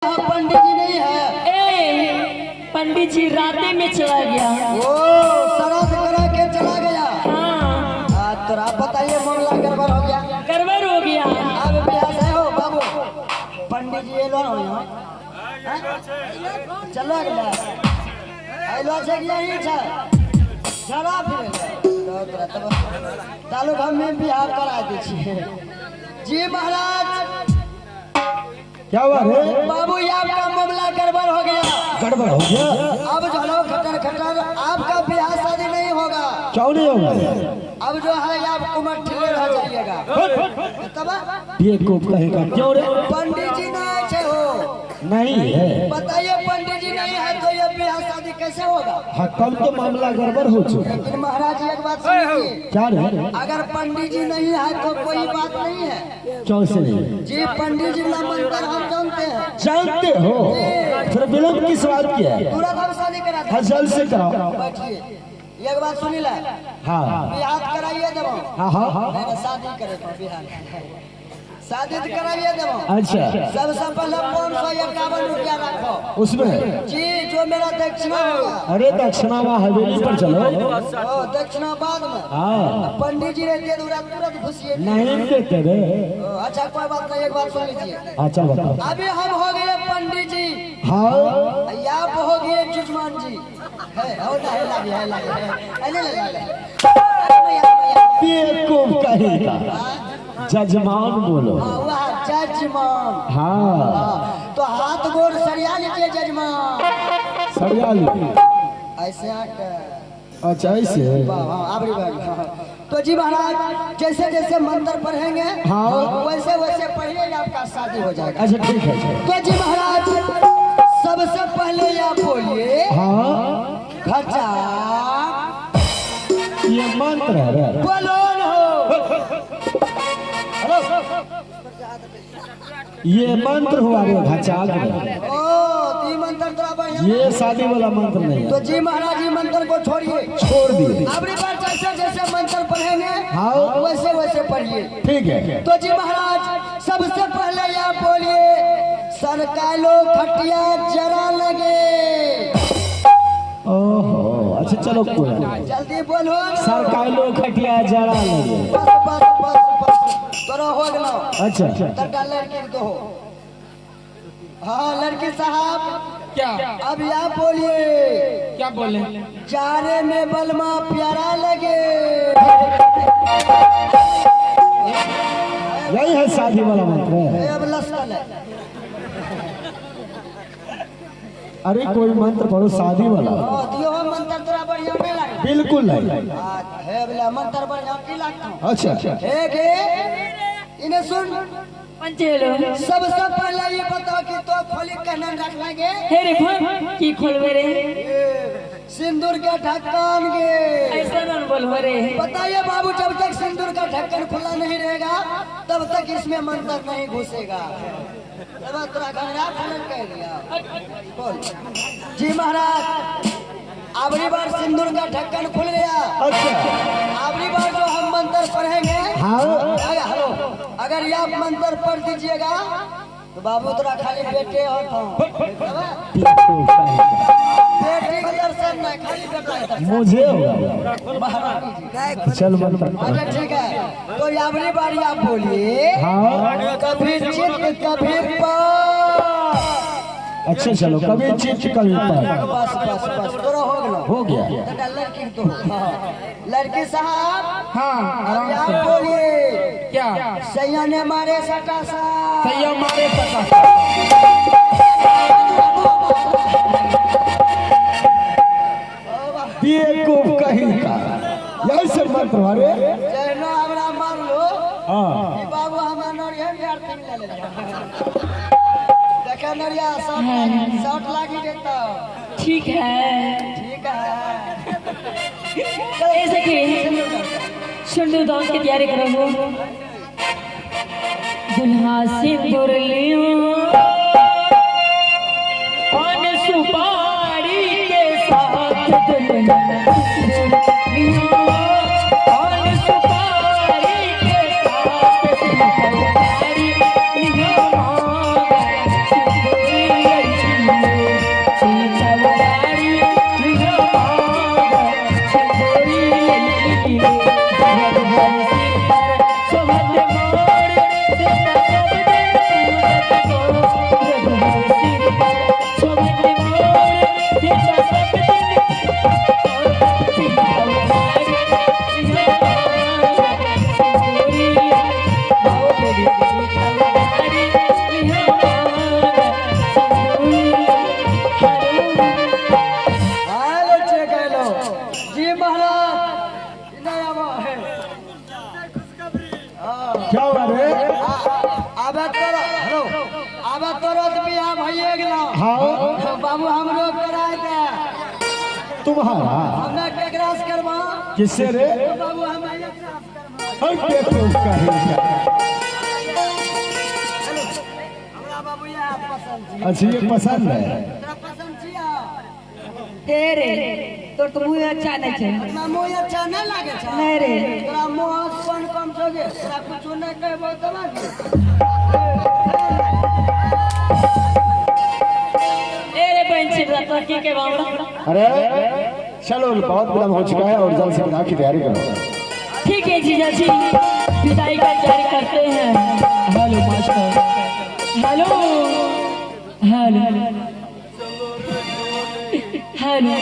पंडित जी नहीं है। पंडित जी राते में चला गया। ओ श्राद्ध करा के चला गया। हाँ। तो आप बताइए मामला गड़बड़ हो गया। गड़बड़ हो गया। अब ब्याह है हो बाबू। पंडित जी एलो हो यहाँ। चलो गया। एलो से यही था। चला फिर। तब तालुक हम में बिहार करा दीजिए। जी महाराज। क्या हुआ रे बाबू ये आपका मामला गड़बड़ हो गया। गड़बड़ हो गया। अब चलो खटर खटर आपका ब्याह शादी नहीं होगा। क्यों नहीं होगा? अब जो है आप उम्र ठिले रह जाइएगा। तब ये को कहेगा क्यों रे? पंडित जी नहीं अच्छे हो। नहीं है। बताइए पंडित जी नहीं है तो ये ब्याह शादी कैसे होगा? हाँ कल तो मामला गड़बड़ हो चुका। लेकिन महाराज जी एक बात सुनिए। क्या रे? अगर पंडित जी नहीं है तो कोई बात नहीं है। क्यों से नहीं? जी पंडित जी ना मंत्र हम जानते हैं। जानते हो? फिर विलम्ब किस बात की है? तुरंत हम शादी करा हाँ जल्द से कराओ। बैठिए एक बात सुनी ला। हाँ बिहार कराइए देवो। हाँ हाँ नहीं शादी करे तो बिहार शादी तो कराइए देवो। अच्छा सबसे पहले 551 रुपया रखो उसमें। जी जो मेरा दक्षिणा होगा। अरे दक्षिणा वहाँ हवेली पर चलो। ओ दक्षिणा बाद में। हाँ पंडित जी रहते तुरंत घुसिए। नहीं देते रे। अच्छा कोई बात नहीं एक बात सुन लीजिए। अच्छा बताओ। अभी हम हो गए पंडित जी। हाँ आप हो गए जजमान जी। ये को कहेगा जजमान बोलो। वह जजमान। हाँ तो हाथ गोड़ सरिया लीजिए जजमान। सरियाली ऐसे अच्छा ऐसे। आबरी तो जी महाराज जैसे जैसे मंत्र पढ़ेंगे हाँ वैसे वैसे पहले आपका शादी हो जाएगा। अच्छा ठीक है। तो जी महाराज सबसे पहले आप बोलिए हाँ खचा ये मंत्र है रे। बोलोन हो। ये मंत्र हुआ रे घचाल। ओ ती मंत्र तो बढ़िया। ये शादी वाला मंत्र नहीं है। तो जी महाराज जी मंत्र को छोड़िए। छोड़ दिए। अगली बार जैसे जैसे मंत्र पढ़ेंगे हाँ वैसे वैसे पढ़िए। ठीक है। तो जी महाराज सबसे पहले आप बोलिए सरकालो खटिया जरा लगे। ओहो अच्छा चलो कोई नहीं। जल्दी बोलो। सरकालो खटिया जड़ा लगे। बस बस बस बस तोरा हो गया। अच्छा तड़का लड़की तो हो। हाँ लड़की साहब क्या अब आप बोलिए क्या बोले? जारे में बलमा प्यारा लगे। यही है शादी वाला मंत्र। अब लस्कल है। अरे कोई मंत्र पढ़ो शादी वाला। दियो मंत्र तोरा बढ़िया नहीं लगे। बिल्कुल नहीं। है बोला मंत्र बढ़िया की लगता। अच्छा एक इन्हें सुन। पंचेलो सबसे पहले ये बताओ कि तो खोली कहना रख लेंगे। हे रे खोल की खोलवे रे? सिंदूर का ढक्कन के। ऐसा न बोलवे रे। बताइए बाबू जब तक सिंदूर का ढक्कन खुला नहीं रहेगा तब तक इसमें मंत्र नहीं घुसेगा। तब तेरा घंटा फलन कह दिया। बोल जी महाराज अगली बार सिंदूर का ढक्कन खुल गया। अच्छा अगली बार जो हम मंत्र पढ़ेंगे हाँ हेलो अगर ये आप मंत्र पढ़ दीजिएगा तो बाबू तेरा खाली बेटे और बेटी का दर्शन नहीं खाली बेटा का दर्शन। मुझे होगा। चल मंत्र। अच्छा ठीक है। तो अगली बार आप बोलिए हाँ कभी चित्त कभी पास। अच्छा चलो कभी चित्त कभी पार। बस बस बस तोरा हो गया। लड़की तो लड़की साहब हाँ अब आप बोलिए क्या? सैया ने मारे सटा सा। सैया मारे सका। ये को कहेगा यही से मंत्र हमारे। जैनो हमरा मान लो हाँ कि बाबू हमारा नरिया यार तीन ले ले। देखा नरिया शॉट लागी देता। ठीक है। ठीक है। ऐसे कि सुंदर डांस की तैयारी करो। दुल्हा सिंदूर लियो पान सुपारी के साथ दुल्हन सिंदूर लियो पान सुपारी के साथ सिंदूरी लियो मांग सिंदूरी एक लाख हाँ बाबू हमरो करा दे तुम्हारा हमरा केकरा से करबा किससे रे बाबू हमरा एकरा से करबा हटे तो कहीं का हमरा बाबू ये पसंद छी अच्छा ये पसंद है तोरा पसंद छिया तेरे तो तुम अच्छा नहीं छे हमरा मोह अच्छा नहीं लागे छ नहीं रे तोरा मोह कोन कम छोगे तोरा कुछ नहीं कहबो तब तेरे बहन से रत्न के बाबा अरे चलो बहुत विलम्ब हो चुका है और जल्द से विदा की तैयारी करो ठीक है जीजा जी विदाई का तैयारी करते हैं hello master hello hello hello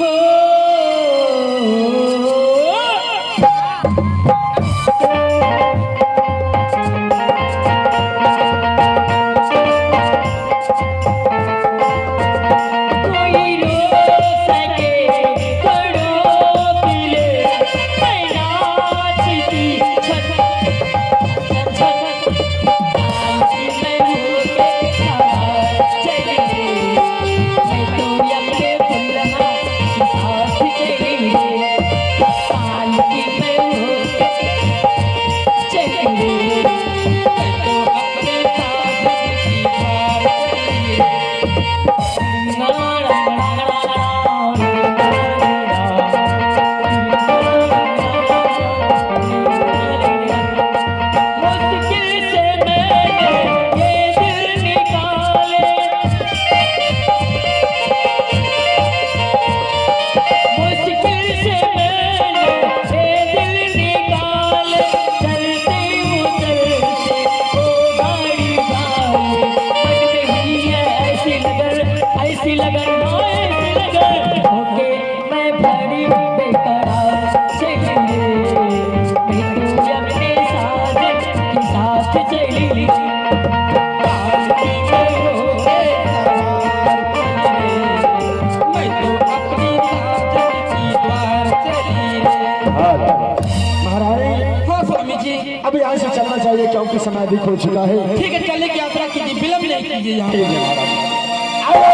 हो अब यहाँ से चलना चाहिए क्योंकि समय अधिक हो चुका है ठीक है चलने की यात्रा कीजिए विलम्ब नहीं कीजिए यहाँ ठीक है महाराज।